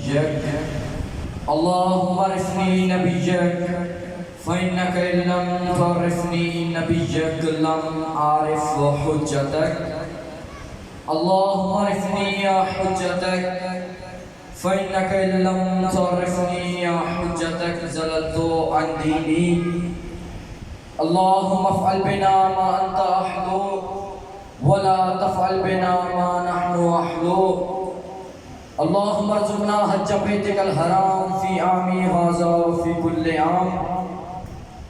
وليك اللهم عرفني نبيك فإنك إن لم تعرفني نبيك لم أعرف حجتك اللهم عرفني يا حجتك فإنك إن لم تعرفني يا حجتك زللت عن ديني اللهم افعل بنا ما أنت أحلو ولا تفعل بنا ما نحن أحلو اللهم ارزقنا حج بيتك الحرام في عامي هذا وفي كل عام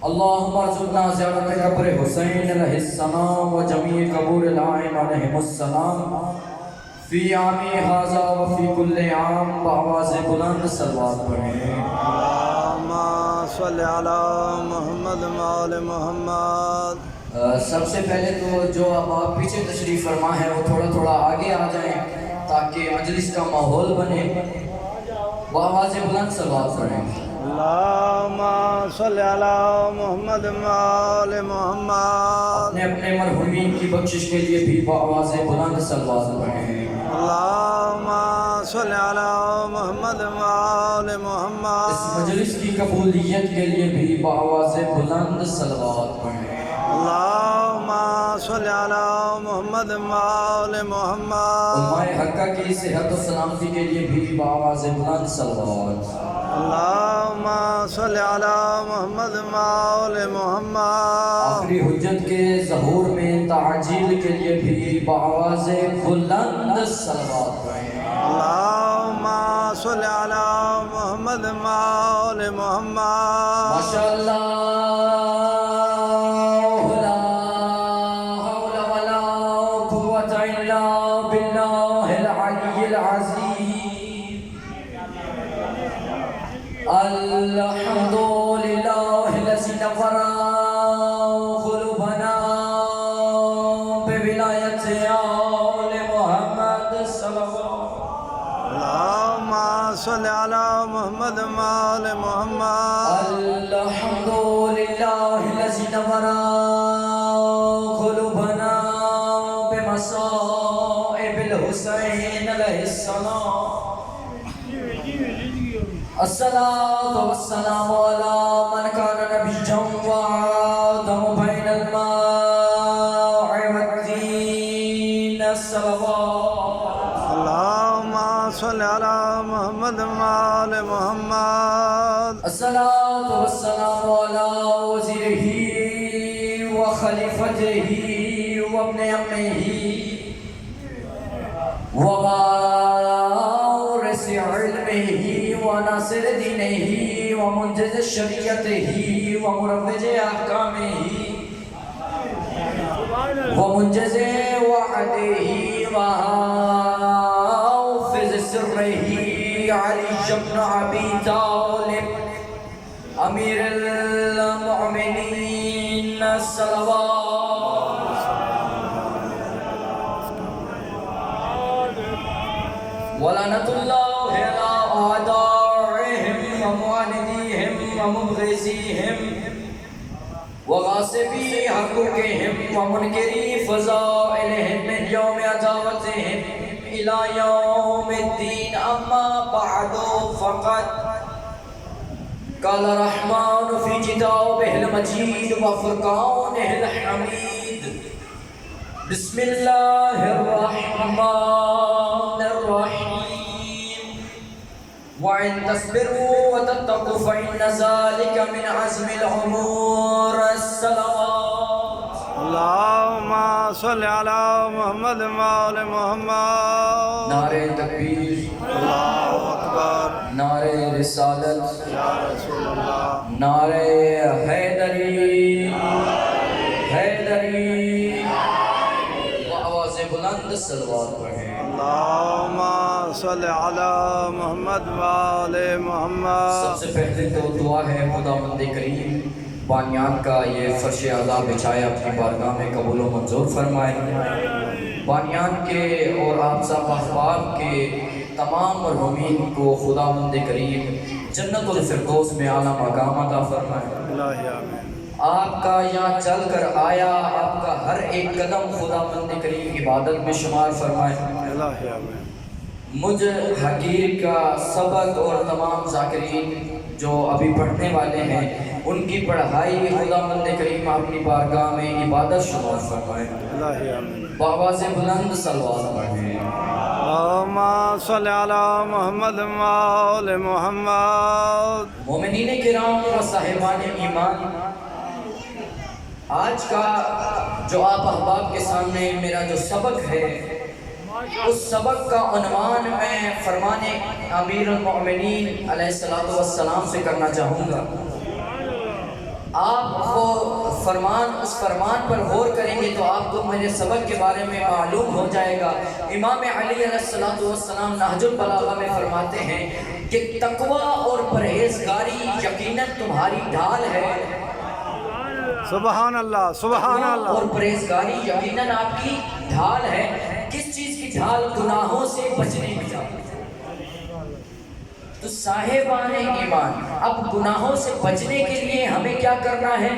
اللهم ارزقنا زيارة قبر حسين عليه السلام وجميع قبور الأئمة عليهم السلام في عامي هذا وفي كل عام بآواز بلند صلوات پڑھیں اللهم صل على محمد وآل محمد. سب سے پہلے تو جو اب آپ پیچھے تشریف فرما ہے وہ تھوڑا تھوڑا آگے آ جائیں تاکہ مجلس کا ماحول بنے بآواز بلند صلوات پڑھیں اللهم صل على محمد وآل محمد. اپنے اپنے مرحومین کی بخشش کے لیے بھی بآواز بلند صلوات پڑھیں اللهم صل على محمد وآل محمد. اس مجلس کی قبولیت کے لیے بھی بآواز بلند صلوات پڑھیں اللهم صل على محمد وآل محمد. علماء حقہ کی صحت و سلامتی کے لیے بھی بآواز بلند صلوات اللهم صل على محمد وآل محمد. آخری حجت کے ظہور میں تعجیل کے لیے بھی بآواز بلند صلوات پڑھیں اللهم صل على محمد وآل محمد. ماشاءاللہ لا حول ولا قوة الا باللہ العلی العظیم الحمد للہ الذی نور قلوبنا بولایت آل محمد صلی اللہ اللهم صل على محمد وآل محمد. الحمد للہ الذی نور قلوبنا بمصائب الحسین علیہ السلام الصلاة والسلام على من كان نبيا وآدم بين الماء والدين الصلوات اللهم صل على محمد وآل محمد. الصلاة والسلام على وزيره وخليفته وابن عمه ووارث علمه وناصر دینه ومنجز شریعته ومروج احکامه ومنجز وعده وحافظ سره علی بن ابی طالب امیر المؤمنین الصلوات ولعنۃ اللہ علی اعدائهم ومعاندیهم ومبغضیهم وغاصبی حقوقهم ومنکری فضائلهم من یوم عداوتهم الى یوم الدین اما بعد فقط قال الرحمن فی کتابه المجید وفرقانه الحمید بسم اللہ الرحمن الرحیم وَإِن تَصْبِرُوا وَتَتَّقُوا فَإِنَّ ذَلِكَ مِنْ عَزْمِ الْأُمُورِ الصَّلَوَاتُ. اللهم صل على محمد وآل محمد. نعرہ تکبیر اللہ اکبر. نعرہ رسالت یا رسول اللہ. نعرہ حیدری حیدری آواز بلند صلوات پڑھیں اللهم صل على محمد وآل سب محمد. سے پہلے تو دعا ہے خداوند کریم بانیان کا یہ فرش اعلیٰ بچایا اپنی بارگاہ میں قبول و منظور فرمائے بانیان کے اور آپ صاحب احباب کے تمام مرحومین کو خداوند کریم جنت الفردوس میں اعلیٰ مقام عطا فرمائے الہی آمین. آپ کا یہاں چل کر آیا آپ کا ہر ایک قدم خداوند کریم عبادت میں شمار فرمائے الہی آمین. مجھ حقیر کا سبق اور تمام ذاکرین جو ابھی پڑھنے والے ہیں ان کی پڑھائی خداوند کریم اپنی بارگاہ میں عبادت شمار فرمائے. الہی آمین. بآواز بلند صلوات پڑھیں. اللہم صلی علی محمد و آل محمد. مومنین کرام و صاحبان ایمان، آج کا جو آپ احباب کے سامنے میرا جو سبق ہے، اس سبق کا عنوان میں فرمان امیر المؤمنین علیہ السلام سے کرنا چاہوں گا. آپ وہ اس فرمان پر غور کریں گے تو آپ کو میرے سبق کے بارے میں معلوم ہو جائے گا. امام علی علیہ السلام نہج البلاغہ میں فرماتے ہیں کہ تقوی اور پرہیزگاری یقیناً تمہاری ڈھال ہے. سبحان اللہ، سبحان اللہ. اور پرہیزگاری یقیناً آپ کی ڈھال ہے. کس چیز کی ڈھال؟ گناہوں سے بچنے کی ڈھال. تو صاحبان ایمان، اب گناہوں سے بچنے کے لیے ہمیں کیا کرنا ہے؟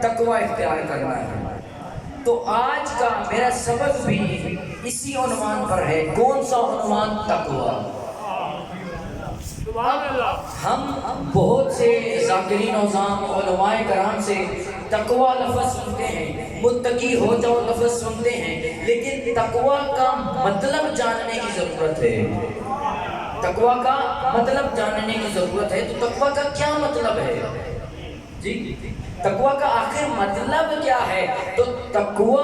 تقوی اختیار کرنا ہے. تو آج کا میرا سبق بھی اسی عنوان پر ہے. کون سا عنوان؟ تقوی. ہم بہت سے ذاکرین عظام علماء کرام سے تقوی لفظ سنتے ہیں، متقی ہو جاؤ لفظ سنتے ہیں، لیکن تقوی کا مطلب جاننے کی ضرورت ہے. تقوی کا مطلب جاننے کی ضرورت ہے. تو تقوی کا کیا مطلب ہے؟ جی، تقوی کا آخر مطلب کیا ہے؟ تو تقوی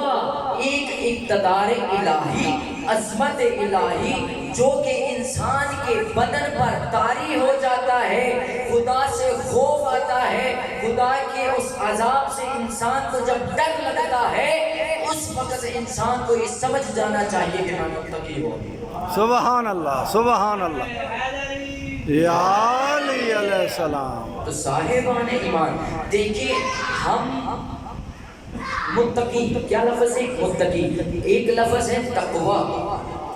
ایک اقتدار الہی، عظمت الہی جو کہ انسان کے بدن پر طاری ہو جاتا ہے. خدا سے خوف آتا ہے، خدا کے اس عذاب سے انسان کو جب ڈر لگتا ہے، اس وقت انسان کو یہ سمجھ جانا چاہیے کہ میں متقی ہوں. سبحان اللہ، سبحان اللہ. یا علی علیہ السلام. تو صاحبان ایمان دیکھیں، ہم متقی، کیا لفظ ہے؟ متقی. ایک لفظ ہے تقوی.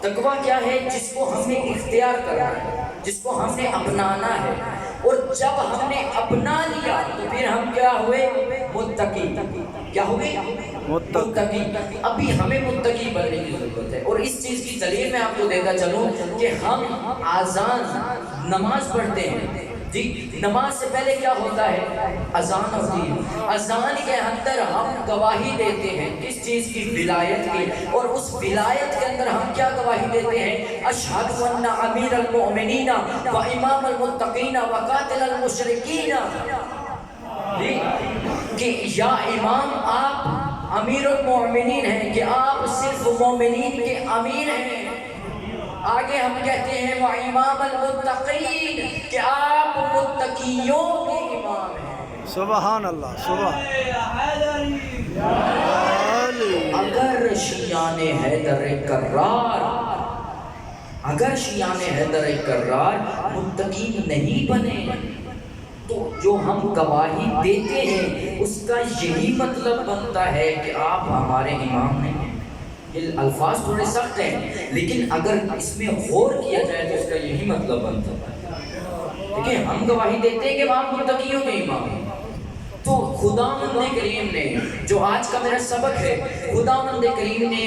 تقوی کیا ہے؟ جس کو ہم نے اختیار کرنا ہے، جس کو ہم نے اپنانا ہے. اور جب ہم نے اپنا لیا تو پھر ہم کیا ہوئے؟ متقی. کیا ہوئے؟ متقی. ابھی ہمیں متقی بننے کی ضرورت ہے. اور اس چیز کی دلیل میں آپ کو دیتا چلوں کہ ہم اذان نماز پڑھتے ہیں. جی، نماز سے پہلے کیا ہوتا ہے؟ اذان ہوتی ہے. اذان کے اندر ہم گواہی دیتے ہیں کس چیز کی؟ ولایت کی. اور اس ولایت کے اندر ہم کیا گواہی دیتے ہیں؟ اشہد ان امیر المؤمنین و امام المتقین و قاتل المشرکین. جی، کہ یا امام آپ امیر المؤمنین ہیں، کہ آپ صرف مومنین کے امیر ہیں. آگے ہم کہتے ہیں وہ امام المتقین، کہ آپ متقیوں کے امام ہیں. سبحان اللہ، سبحان. اگر شیعان حیدر کرار، اگر شیعان حیدر کرار متقین نہیں بنے تو جو ہم گواہی دیتے ہیں اس کا یہی مطلب بنتا ہے کہ آپ ہمارے امام ہیں. الفاظ تھوڑے سخت ہیں، لیکن اگر اس میں غور کیا جائے تو اس کا یہی مطلب بنتا ہے. دیکھیں، ہم گواہی دیتے ہیں کہ آپ متقیوں کے امام ہیں. تو خداوند کریم نے، جو آج کا میرا سبق ہے، خداوند کریم نے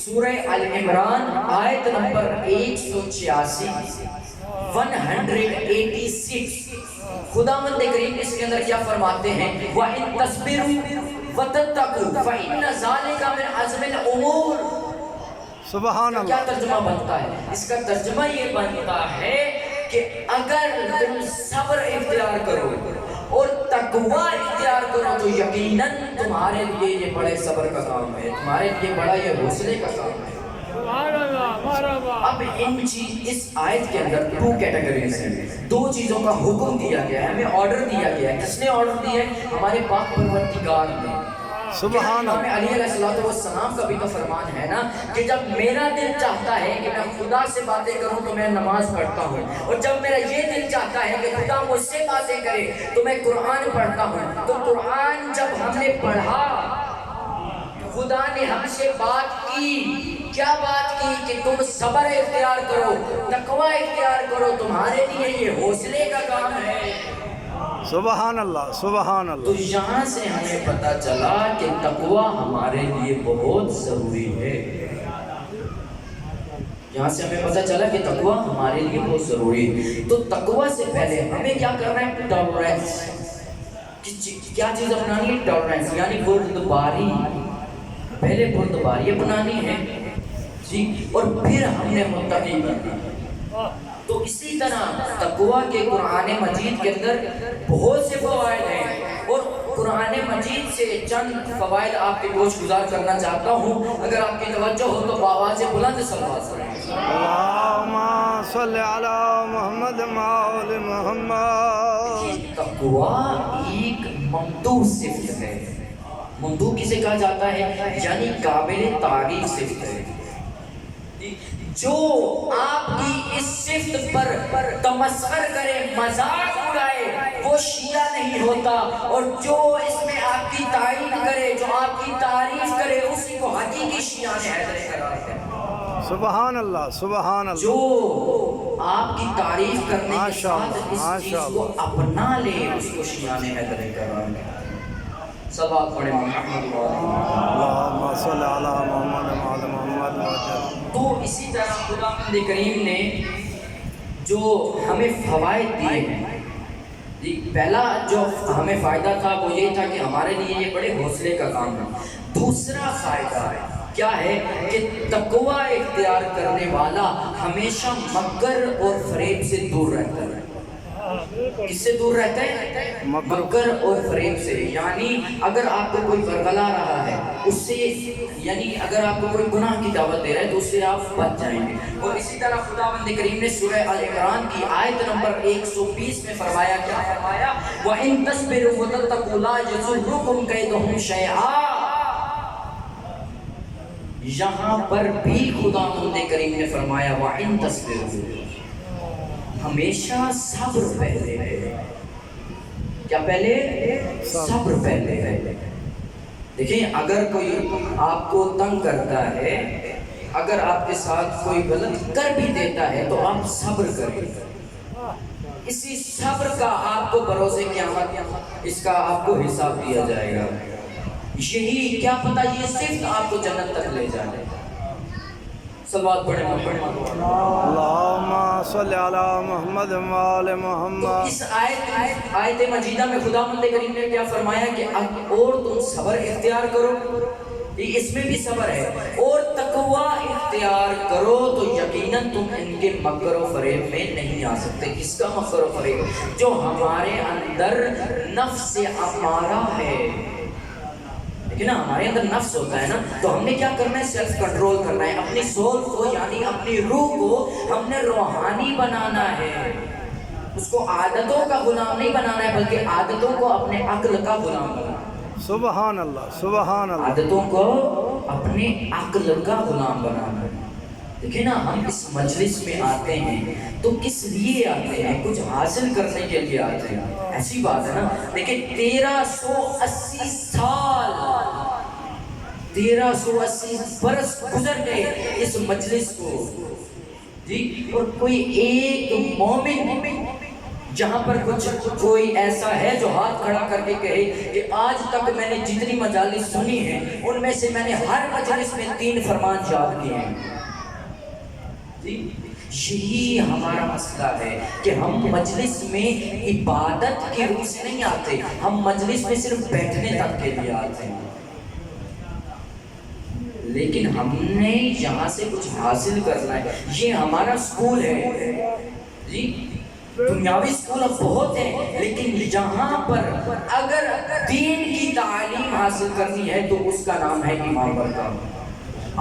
سورہ العمران آیت نمبر 186 خداوند کریم اس کے اندر کیا فرماتے ہیں؟ وَإِن تَصْبِرُوا وَتَتَّقُوا فَإِنَّ ذَلِكَ مِنْ عَزْمِ الْأُمُورِ. سبحان اللہ. کیا ترجمہ بنتا ہے؟ اس کا ترجمہ یہ بنتا ہے کہ اگر تم صبر اختیار کرو اور تقوی اختیار کرو تو یقیناً تمہارے لیے یہ بڑے صبر کا کام ہے، تمہارے لیے بڑا یہ حوصلے کا کام ہے. اب اس آیت کے اندر 2 کیٹیگریز ہیں. 2 چیزوں کا حکم دیا گیا ہے، ہمیں آرڈر دیا گیا ہے. کس نے آرڈر دیا ہے؟ ہمارے پاک پروردگار نے. سبحان اللہ. علی علیہ السلام کا بھی تو فرمان ہے نا کہ جب میرا دل چاہتا ہے کہ میں خدا سے باتیں کروں تو میں نماز پڑھتا ہوں، اور جب میرا یہ دل چاہتا ہے کہ خدا مجھ سے باتیں کرے تو میں قرآن پڑھتا ہوں. تو قرآن جب ہم نے پڑھا، خدا نے ہم سے بات کی. کیا بات کی؟ کہ تم صبر اختیار کرو، تقوی اختیار کرو، تمہارے لیے یہ حوصلے کا کام ہے. سبحان اللہ، سبحان اللہ. تو یہاں سے ہمیں پتہ چلا کہ تقوی ہمارے لیے بہت ضروری ہے. یہاں سے ہمیں پتہ چلا کہ تقویٰ ہمارے لیے بہت ضروری ہے. تو تقویٰ سے پہلے ہمیں کیا کرنا ہے؟ ٹالرنس. کیا چیز اپنانی ہے؟ ٹالرنس، یعنی بردباری. پہلے بردباری اپنانی ہے جی، اور پھر ہم نے متقی بننا ہے. تو اسی طرح تقویٰ کے قرآن مجید کے اندر بہت سے فوائد ہیں، اور قرآن مجید سے چند فوائد آپ کے گوش گزار کرنا چاہتا ہوں. اگر آپ کی توجہ ہو تو آواز بلند صلوات پڑھیں. اللہم صلی علی محمد وآل محمد. تقویٰ ایک ممدوح صفت ہے. ممدوح کسے کہا جاتا ہے؟ یعنی قابل تعریف صفت ہے. جو آپ کی اس صفت پر تمسخر کرے، مذاق اڑائے، وہ شیعہ نہیں ہوتا. اور جو اس میں آپ کی تعریف کرے، جو آپ کی تعریف کرے، اسی کو حقیقی شیعہ نے حیدر قرار دیا. سبحان اللہ، سبحان اللہ. جو آپ کی تعریف کرنے کے ماشاء ساتھ اللہ، اس چیز ماشاء کو اپنا لے، اس کو شیعہ نے حیدر قرار دیا. صلوات پڑھیں محمد اللہم صلی علی محمد وآل محمد وجل. تو اسی طرح خداوند کریم نے جو ہمیں فوائد دیے ہیں جی، پہلا جو ہمیں فائدہ تھا وہ یہ تھا کہ ہمارے لیے یہ بڑے حوصلے کا کام ہے. دوسرا فائدہ کیا ہے کہ تقویٰ اختیار کرنے والا ہمیشہ مکر اور فریب سے دور رہتا ہے. کس سے دور رہتا ہے؟ مکر اور فریب سے. یعنی اگر آپ کو کوئی ورگلا رہا ہے اس سے، یعنی اگر آپ کو کوئی گناہ کی دعوت دے رہا ہے تو اس سے آپ بچ جائیں گے. اور اسی طرح خداوند کریم نے سورہ آل عمران کی آیت نمبر 120 میں فرمایا، کیا فرمایا؟ وَإِن تَصْبِرُوا وَتَتَّقُوا لَا يَضُرُّكُمْ كَيْدُهُمْ شَيْئًا. یہاں پر بھی خداوند کریم نے فرمایا وَإِن تَصْبِرُوا، ہمیشہ صبر پہلے ہے. کیا پہلے؟ صبر پہلے ہے. دیکھیں، اگر کوئی آپ کو تنگ کرتا ہے، اگر آپ کے ساتھ کوئی غلط کر بھی دیتا ہے تو آپ صبر کریں. اسی صبر کا آپ کو بروز قیامت اس کا آپ کو حساب دیا جائے گا. یہی کیا پتہ یہ صرف آپ کو جنت تک لے جائے. صلوات پڑھیں محمد. اللہم صلی علی محمد وآل محمد. اس آیت مجیدہ میں خداوند کریم نے کیا فرمایا کہ اور تم صبر اختیار کرو، اس میں بھی صبر ہے، اور تقویٰ اختیار کرو تو یقیناً تم ان کے مکر و فریب میں نہیں آ سکتے. کس کا مکر و فریب؟ جو ہمارے اندر نفس امارہ ہے. نا ہمارے اندر نفس ہوتا ہے نا، تو ہم نے کیا کرنا ہے؟ سیلف کنٹرول کرنا ہے. اپنی سول کو، یعنی اپنی روح کو ہم نے روحانی بنانا ہے. اس کو عادتوں کا غلام نہیں بنانا ہے، بلکہ عادتوں کو اپنے عقل کا غلام بنانا ہے. سبحان اللہ، سبحان اللہ. عادتوں کو اپنے عقل کا غلام بنانا ہے. دیکھیں نا، ہم اس مجلس میں آتے ہیں تو کس لیے آتے ہیں؟ کچھ حاصل کرنے کے لیے آتے ہیں. ایسی بات ہے نا. لیکن 1380 سال، 1380 برس گزر گئے اس مجلس کو جی، اور کوئی ایک مومن جہاں پر کوئی ایسا ہے جو ہاتھ کھڑا کر کے کہے کہ آج تک میں نے جتنی مجالس سنی ہیں ان میں سے میں نے ہر مجلس میں 3 فرمان یاد کیے ہیں. یہی ہمارا مسئلہ ہے کہ ہم مجلس میں عبادت کی روح سے نہیں آتے، ہم مجلس میں صرف بیٹھنے تک کے لیے آتے ہیں. لیکن ہم نے یہاں سے کچھ حاصل کرنا ہے. یہ ہمارا سکول ہے جی. دنیاوی سکول اب بہت ہیں، لیکن یہاں پر اگر دین کی تعلیم حاصل کرنی ہے تو اس کا نام ہے امام برکہ.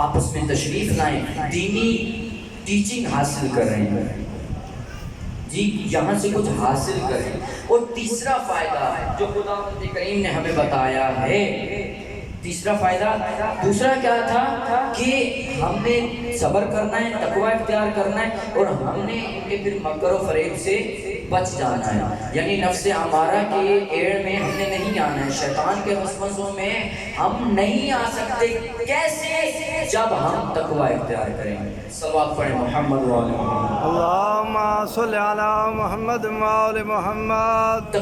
آپس میں تشریف لائیں، دینی ٹیچنگ حاصل کریں جی، یہاں سے کچھ حاصل کریں. اور تیسرا فائدہ جو خداوند کریم نے ہمیں بتایا ہے، تیسرا فائدہ دوسرا کیا تھا کہ ہم نے صبر کرنا ہے، تقویٰ اختیار کرنا ہے، اور ہم نے ان کے پھر مکر و فریب سے بچ جانا ہے. یعنی نفس امارہ کے ایڑ میں ہم نے نہیں آنا ہے، شیطان کے وسوسوں میں ہم نہیں آ سکتے. کیسے؟ جب ہم تقویٰ اختیار کریں گے. صلوات پڑھیں محمد وآل محمد. اللہم صلی علی محمد وآل محمد.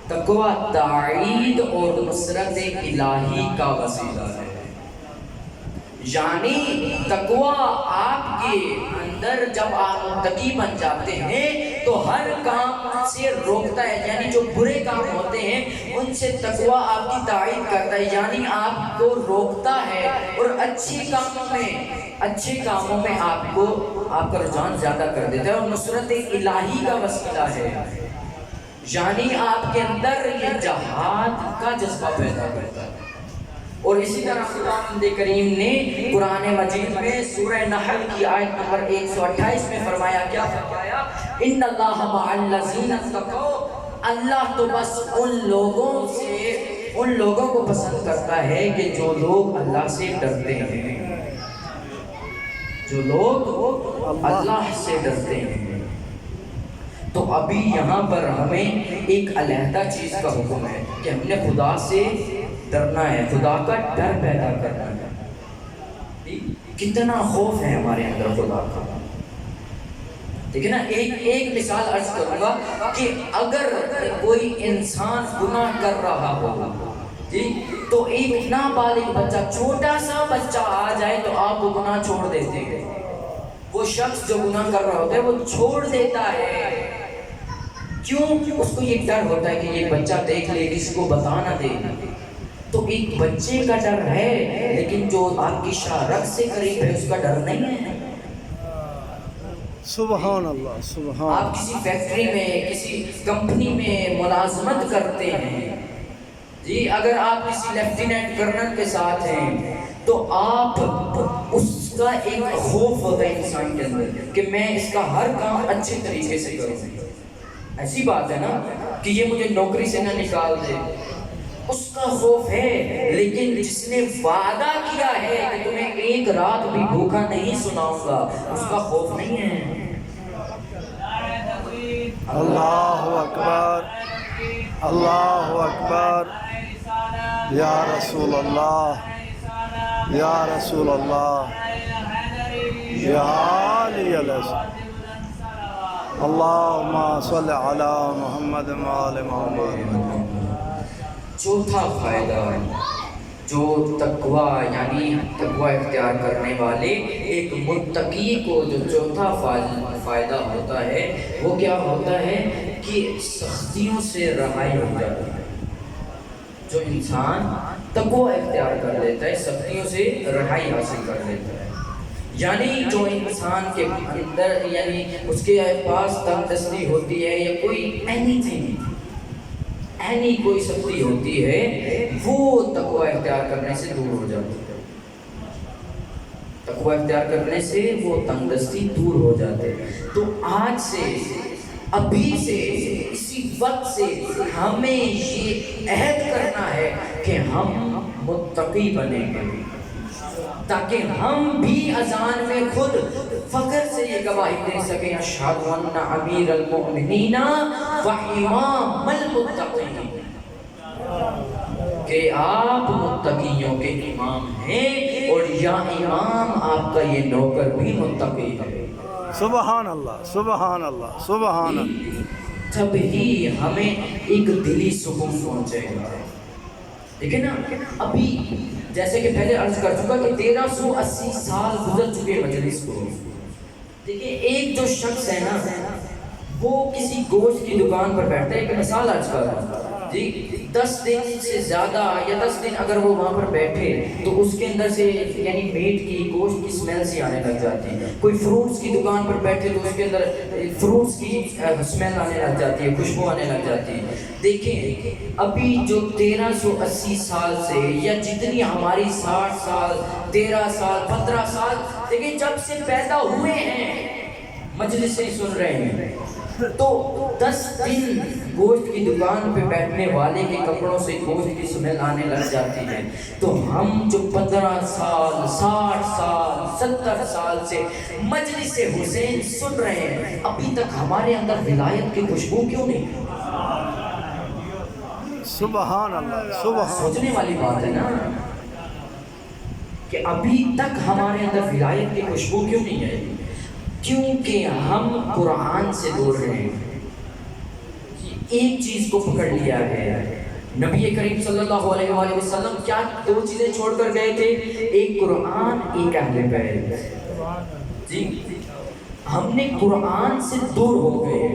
تقویٰ تائید اور نصرت الہی کا وسیلہ ہے. یعنی تقویٰ آپ کے اندر جب آپ متقی بن جاتے ہیں تو ہر کام سے روکتا ہے، یعنی جو برے کام ہوتے ہیں ان سے تقویٰ آپ کی تائید کرتا ہے، یعنی آپ کو روکتا ہے اور اچھے کاموں میں آپ کا رجحان زیادہ کر دیتا ہے اور نصرت الہی کا وسیلہ ہے، یعنی آپ کے اندر یہ جہاد کا جذبہ پیدا کرتا ہے۔ اور اسی طرح خداوند کریم نے قرآن مجید میں سورہ نحل کی آیت نمبر 128 میں فرمایا، کیا فرمایا؟ ان اللہ مع الذین اتقوا، اللہ تو بس ان لوگوں کو پسند کرتا ہے کہ جو لوگ اللہ سے ڈرتے ہیں، جو لوگ اللہ سے ڈرتے ہیں۔ تو ابھی یہاں پر ہمیں ایک علیحدہ چیز کا حکم ہے کہ ہم نے خدا سے ڈرنا ہے، خدا کا ڈر پیدا کرنا ہے۔ کتنا خوف ہے ہمارے اندر خدا کا، ٹھیک ہے نا؟ ایک مثال عرض کروں گا کہ اگر کوئی انسان گناہ کر رہا ہو جی، تو ایک نابالغ بچہ، چھوٹا سا بچہ آ جائے تو آپ وہ گناہ چھوڑ دیتے ہیں، وہ شخص جو گناہ کر رہا ہوتا ہے وہ چھوڑ دیتا ہے، کیوں؟ اس کو یہ ڈر ہوتا ہے کہ یہ بچہ دیکھ لے، کسی کو بتا نہ دے۔ تو ایک بچے کا ڈر ہے، لیکن جو آپ کی شارک سے قریب ہے اس کا ڈر نہیں ہے۔ سبحان اللہ، سبحان۔ آپ کسی فیکٹری میں، کسی کمپنی میں ملازمت کرتے ہیں جی، اگر آپ کسی لیفٹیننٹ کرنل کے ساتھ ہیں تو آپ اس کا ایک خوف ہوتا ہے انسان کے اندر کہ میں اس کا ہر کام اچھے طریقے سے کروں۔ ایسی بات ہے نا کہ یہ مجھے نوکری سے نہ نکال دے، اس کا خوف ہے، لیکن جس نے وعدہ کیا ہے کہ تمہیں ایک رات بھی بھوکا نہیں سناؤں گا، اس کا خوف نہیں ہے۔ اللہ اکبر، اللہ اکبر، یا رسول اللہ، یا رسول اللہ، یا علی السلام، اللہم صلی علی محمد وآل محمد۔ چوتھا فائدہ جو تقویٰ یعنی تقویٰ اختیار کرنے والے ایک متقی کو جو چوتھا فائدہ ہوتا ہے وہ کیا ہوتا ہے کہ سختیوں سے رہائی ہو جاتی ہے۔ جو انسان تقویٰ اختیار کر لیتا ہے سختیوں سے رہائی حاصل کر لیتا ہے، یعنی جو انسان کے اندر یعنی اس کے پاس تنگ دستی ہوتی ہے یا کوئی کوئی سختی ہوتی ہے، وہ تقویٰ اختیار کرنے سے دور ہو جاتی ہے، تقویٰ اختیار کرنے سے وہ تنگ دستی دور ہو جاتے ہیں۔ تو آج سے، ابھی سے، اسی وقت سے ہمیں یہ عہد کرنا ہے کہ ہم متقی بنیں گے، تاکہ ہم بھی اذان میں خود فخر سے یہ گواہی دے سکیں، اشہد ان امیر المؤمنین و امام المتقین، کہ آپ متقیوں کے امام ہیں اور یا امام آپ کا یہ نوکر بھی متقی ہے۔ سبحان اللہ، سبحان اللہ، سبحان اللہ۔ تب ہی ہمیں ایک دلی سکون پہنچے گا، ٹھیک ہے نا؟ ابھی جیسے کہ پہلے عرض کر چکا کہ 1380 سال گزر چکے مجلس کو۔ دیکھیں ایک جو شخص ہے نا وہ کسی گوشت کی دکان پر بیٹھتا ہے، ایک مثال آج کل جی 10 دن سے زیادہ یا 10 دن اگر وہ وہاں پر بیٹھے تو اس کے اندر سے یعنی میٹ کی گوشت کی سمیل سی آنے لگ جاتی ہے۔ کوئی فروٹس کی دکان پر بیٹھے تو اس کے اندر فروٹس کی سمیل آنے لگ جاتی ہے، خوشبو آنے لگ جاتی ہے۔ دیکھیں ابھی جو 1380 سال سے یا جتنی ہماری 60 سال 13 سال 15 سال دیکھیں جب سے پیدا ہوئے ہیں مجلسیں سن رہے ہیں، تو 10 دن گوشت کی دکان پہ بیٹھنے والے کے کپڑوں سے گوشت کی سمیل آنے لگ جاتی ہے، تو ہم جو 15 سال 60 سال 70 سال سے مجلس حسین سن رہے ہیں ابھی تک ہمارے اندر ولایت کی خوشبو کیوں نہیں؟ سبحان اللہ، سبحان۔ سوچنے والی بات ہے نا کہ ابھی تک ہمارے اندر ولایت کی خوشبو کیوں نہیں ہے؟ کیونکہ ہم قرآن سے دور رہے ہیں، ایک چیز کو پکڑ لیا ہے نبی کریم صلی اللہ علیہ وآلہ وسلم کیا دو چیزیں چھوڑ کر گئے تھے؟ ایک قرآن، ایک اہل بیت۔ جی ہم نے قرآن سے دور ہو گئے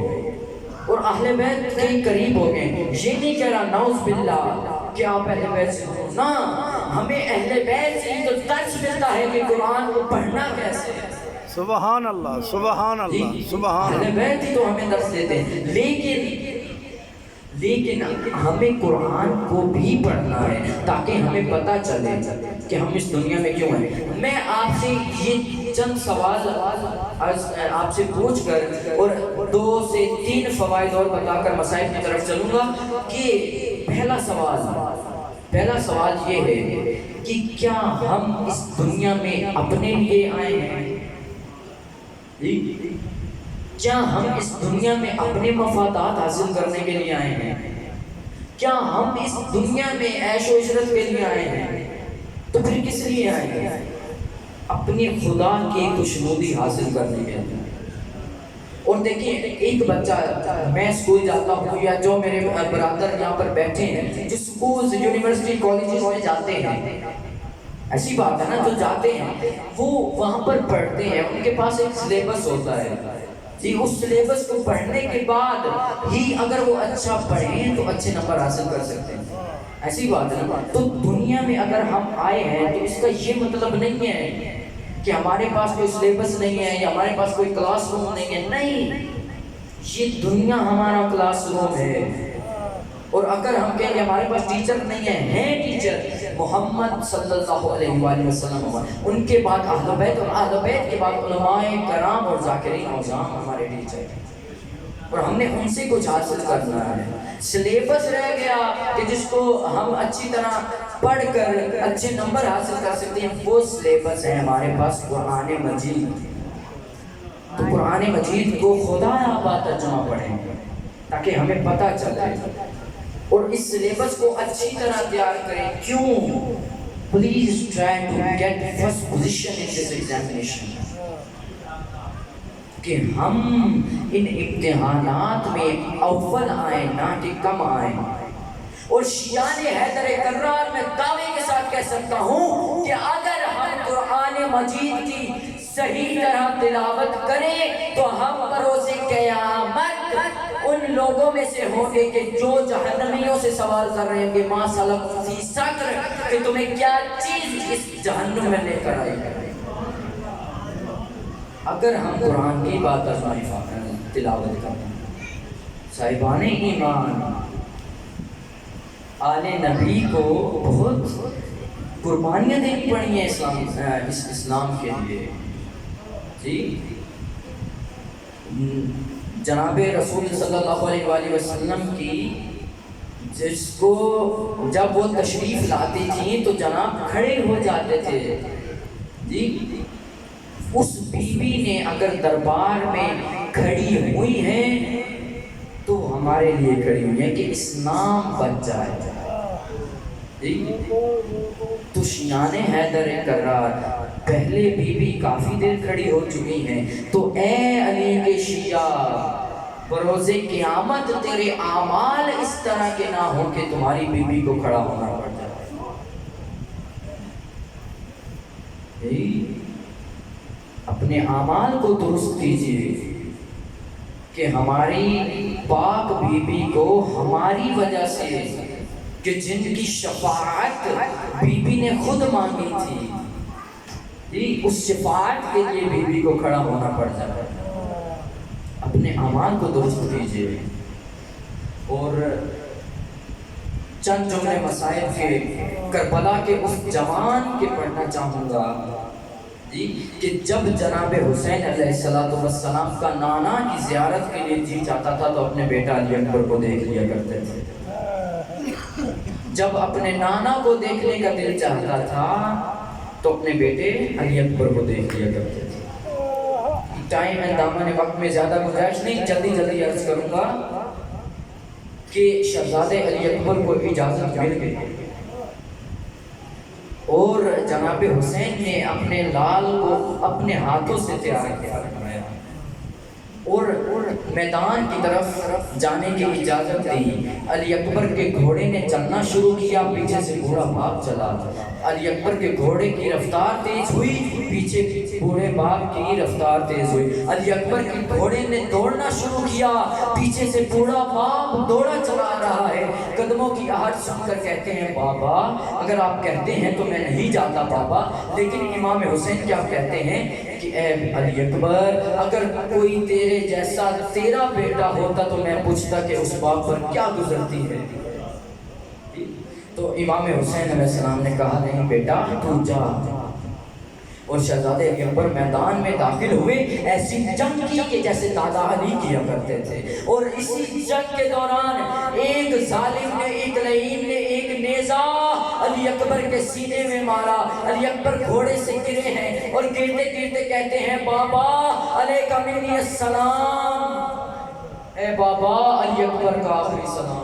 اور اہل بیت کے قریب ہو گئے۔ یہ نہیں کہہ رہا نعوذ باللہ کہ آپ اہل بیت سے ہو، نہ، ہمیں اہل بیت سے تو درس ملتا ہے کہ قرآن کو پڑھنا کیسے ہے۔ سبحان اللہ، سبحان اللہ، سبحان اہل اللہ۔ بیت ہی تو ہمیں درس دیتے ہیں، لیکن ہمیں قرآن کو بھی پڑھنا ہے تاکہ ہمیں پتہ چلے کہ ہم اس دنیا میں کیوں ہیں۔ میں آپ سے یہ چند سوال آپ سے پوچھ کر اور 2 سے 3 فوائد اور بتا کر مسائل کی طرف چلوں گا کہ پہلا سوال یہ ہے کہ کیا ہم اس دنیا میں اپنے لیے آئے ہیں؟ کیا ہم اس دنیا میں اپنے مفادات حاصل کرنے کے لیے آئے ہیں؟ کیا ہم اس دنیا میں عیش و عشرت کے لیے آئے ہیں؟ تو پھر کس لیے آئے ہیں؟ اپنے خدا کی خوشنودی حاصل کرنے کے لیے۔ اور دیکھیں، ایک بچہ، میں اسکول جاتا ہوں یا جو میرے برادر یہاں پر بیٹھے ہیں جو اسکول یونیورسٹی کالجز میں جاتے ہیں، ایسی بات ہے نا، جو جاتے ہیں وہ وہاں پر پڑھتے ہیں، ان کے پاس ایک سلیبس ہوتا ہے جی، اس سلیبس کو پڑھنے کے بعد ہی اگر وہ اچھا پڑھیں تو اچھے نمبر حاصل کر سکتے ہیں، ایسی بات ہے نا۔ تو دنیا میں اگر ہم آئے ہیں تو اس کا یہ مطلب نہیں ہے کہ ہمارے پاس کوئی سلیبس نہیں ہے یا ہمارے پاس کوئی کلاس روم نہیں ہے، نہیں، یہ دنیا ہمارا کلاس روم ہے۔ اور اگر ہم کہیں کہ ہمارے پاس ٹیچر نہیں ہے ٹیچر محمد صلی اللہ علیہ وآلہ وسلم، ان کے بعد اہل بیت اور اہل بیت کے بعد علماء کرام اور ذاکرین اعظام ہمارے ٹیچر ہیں، اور ہم نے ان سے کچھ حاصل کرنا ہے۔ سلیبس رہ گیا کہ جس کو ہم اچھی طرح پڑھ کر اچھے نمبر حاصل کر سکتے ہیں، وہ سلیبس ہے ہمارے پاس قرآن مجید۔ تو قرآن مجید کو خدا آباد ترجمہ پڑھیں تاکہ ہمیں پتہ چلے، اور اس سلیبس کو اچھی طرح تیار کریں۔ کیوں؟ Please try to get first position in this examination, کہ ہم ان امتحانات میں اول آئیں نہ کہ کم آئیں۔ اور شیعان حیدر کرار میں دعوے کے ساتھ کہہ سکتا ہوں کہ اگر ہم قرآن مجید کی صحیح طرح تلاوت کریں تو ہم بروز قیامت ان لوگوں میں سے ہوں گے کہ جو جہنمیوں سے سوال کر رہے ہیں کہ ما سلککم فی سقر، کہ تمہیں کیا چیز اس جہنم میں لے کر آئی ہے۔ اگر ہم قرآن کی بات تلاوت کریں، صاحبان ایمان آل نبی کو بہت قربانیاں دینی پڑی ہیں اسلام کے لیے جی۔ جناب رسول صلی اللہ علیہ وآلہ وسلم کی جس کو جب وہ تشریف لاتی تھیں تو جناب کھڑے ہو جاتے تھے جی۔ اس بیوی نے اگر دربار میں کھڑی ہوئی ہیں تو ہمارے لیے کھڑی ہوئی ہیں کہ اسلام بچ جائے جی۔ تو شیعان حیدر کرار پہلے بیوی کافی دیر کھڑی ہو چکی ہیں، تو اے علی کے شیعہ بروز قیامت تیرے اعمال اس طرح کے نہ ہو کہ تمہاری بیوی کو کھڑا ہونا پڑ جائے۔ اپنے اعمال کو درست کیجیے کہ ہماری پاک بیوی کو ہماری وجہ سے، کہ جن کی شفاعت بیوی نے خود مانگی تھی، اس شفاعت کے لیے بیوی کو کھڑا ہونا پڑ جائے۔ اپنے اعمال کو درست کیجیے۔ اور چند جملے مسائل کے کربلا کے اس جوان کے پڑھنا چاہوں گا کہ جب جناب حسین علیہ السلام کا نانا کی زیارت کے لیے جی چاہتا تھا تو اپنے بیٹا علی اکبر کو دیکھ لیا کرتے تھے۔ جب اپنے نانا کو دیکھنے کا دل چاہتا تھا تو اپنے بیٹے علی اکبر کو دیکھ لیا کرتے تھے۔ ٹائم اینڈ دامن وقت میں زیادہ گنجائش نہیں، جلدی عرض کروں گا کہ شہزادے علی اکبر کو اجازت مل گئی اور جناب حسین نے اپنے لال کو اپنے ہاتھوں سے تیار کیا اور میدان کی طرف جانے کی اجازت دی۔ علی اکبر کے گھوڑے نے چلنا شروع کیا، پیچھے سے بوڑھا باپ چلا۔ علی اکبر کے گھوڑے کی رفتار تیز ہوئی، پیچھے بوڑھے باپ کی رفتار تیز ہوئی۔ علی اکبر کے گھوڑے نے دوڑنا شروع کیا، پیچھے سے بوڑھا باپ دوڑا چلا رہا ہے۔ قدموں کی آہٹ سن کر کہتے ہیں بابا اگر آپ کہتے ہیں تو میں نہیں جاتا بابا، لیکن امام حسین کیا کہتے ہیں کہ اے علی اکبر اگر کوئی تیرے جیسا تیرا بیٹا ہوتا تو میں پوچھتا کہ اس باپ پر کیا گزرتی ہے۔ تو امام حسین علیہ السلام نے کہا نہیں بیٹا تو جا، اور شہزادے علی اکبر میدان میں داخل ہوئے۔ ایسی جنگ کی کہ جیسے دادا علی کیا کرتے تھے، اور اسی جنگ کے دوران ایک ظالم نے، ایک لعین نے ایک نیزہ علی اکبر کے سینے میں مارا۔ علی اکبر گھوڑے سے گرے ہیں اور گرتے گرتے کہتے ہیں بابا علیک منی السلام، اے بابا علی اکبر کا آخری سلام۔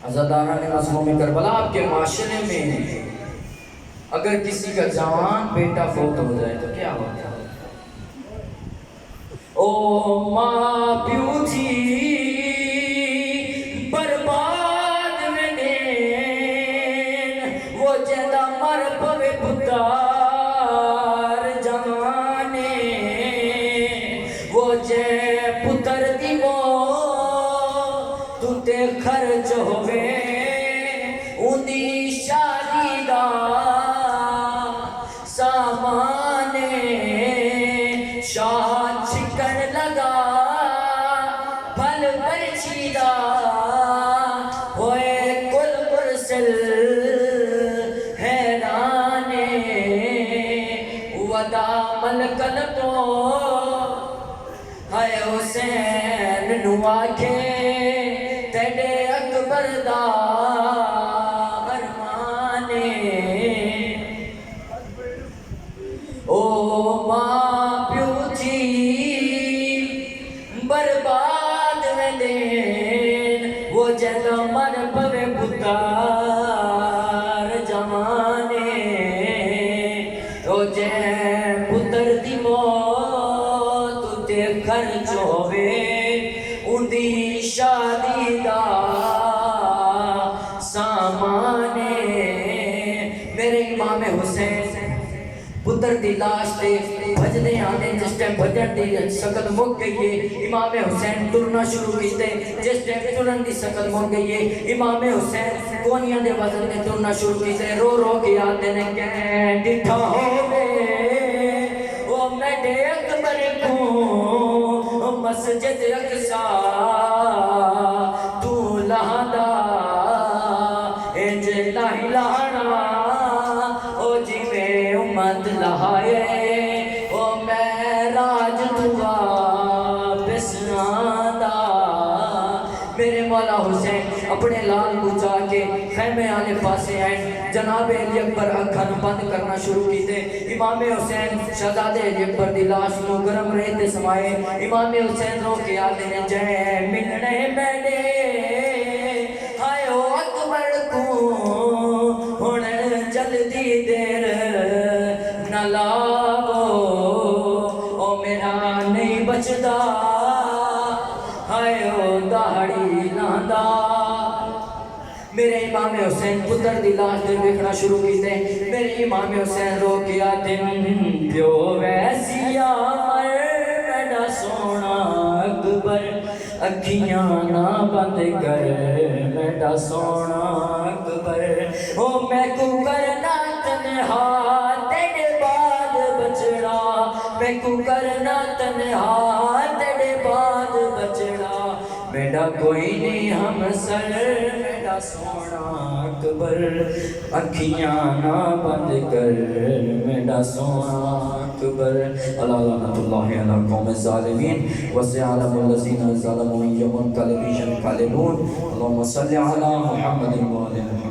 عزاداران مظلوم کربلا، آپ کے معاشرے میں اگر کسی کا جوان بیٹا فوت ہو جائے تو کیا ہوتا ہے؟ او ماں پیو تھی برباد میں دین، وہ جیدہ مر پوے پتار جوانے، وہ جے پتر دی مو تو تے خرچ ہوئے اندی شادی دا سامانے، شاہ چھکن لگا پھل برچیدہ ہوئے کل مرسل حیرانے، ودا ملکن کو ہے حسین نواکے تیڑے اکبر دا ارمانے۔ او ماں پیو تھی برباد میں دین، وہ جیدہ مر پوے پتار جوانے، او جے پتر دی موت تے خرچ ہوئے اندی شادی دا سامانے۔ میرے امام حسین پتر دی لاش تے بھجنے آنے، جس ٹائم بھجن دی سکت مک گئی ہے امام حسین ٹرنا شروع کیتے، جس ٹائم ٹرن دی سکت مک گئی ہے امام حسین کونیاں دے وزن میں ٹرنا شروع کیتے، رو رو کے آتے نے کہیں ڈٹھا ہوئے وہ میڈے اکبر کو مسجد اقصیٰ تو لہدا انج لاہی لانا او جی میں امت لہائے او میں راج دعا بسنادا۔ میرے مولا حسین اپنے لال کو جا کے خیمے آنے پاسے آئیں، جناب علی اکبر اکھن بند کرنا شروع کیتے۔ امام حسین شہزادے علی اکبر دی لاش نو گرم رہتے سمائے، امام حسین رو کے آتے نے جے ملنے میڈے ہائے او اکبر کو ہن جلدی دیر نہ لاؤ، او میرا نہیں بچدا ہائے او داڑھی لاندا۔ میرے امام حسین پتر دی لاش دے دیکھنا شروع کیتے، میرے امام حسین رو کیا دن پیو ویسیا مر میڈا سونا اکبر، اکھیاں نہ بند کر میڈا سونا اکبر، او میں کو کرنا تنہا تیرے بعد بچڑا، میں کو کرنا تنہا تیرے بعد بچڑا، میڈا کوئی نہیں ہم سر میڈا سونا اکبر، اکھیاں نہ بند کر میڈا سونا اکبر۔ اللہ لعنت اللہ علی قوم الظالمین وسيعلم الذين ظلموا يوم ينقلب انقلبون۔ اللهم صل على محمد وعلى محمد۔